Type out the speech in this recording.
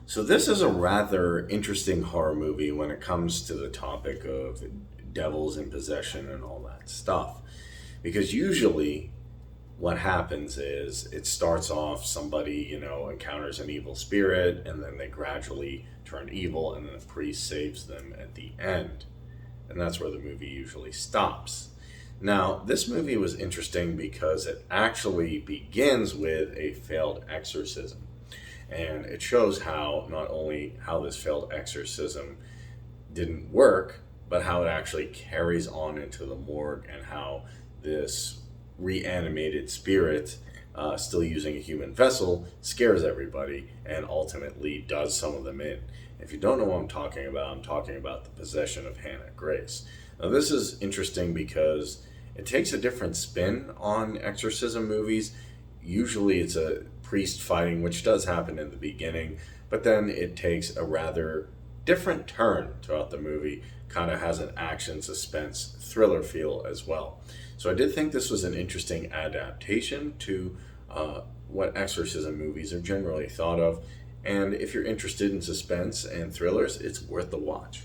So this is a rather interesting horror movie when it comes to the topic of devils in possession and all that stuff. Because usually what happens is it starts off somebody, encounters an evil spirit and then they gradually turn evil and then the priest saves them at the end. And that's where the movie usually stops. Now, this movie was interesting because it actually begins with a failed exorcism. And it shows how not only how this failed exorcism didn't work, but how it actually carries on into the morgue and how this reanimated spirit, still using a human vessel, scares everybody and ultimately does some of them in. If you don't know what I'm talking about the possession of Hannah Grace. Now, this is interesting because it takes a different spin on exorcism movies. Usually it's a priest fighting, which does happen in the beginning, but then it takes a rather different turn throughout the movie, kind of has an action, suspense, thriller feel as well. So I did think this was an interesting adaptation to what exorcism movies are generally thought of, and if you're interested in suspense and thrillers, it's worth the watch.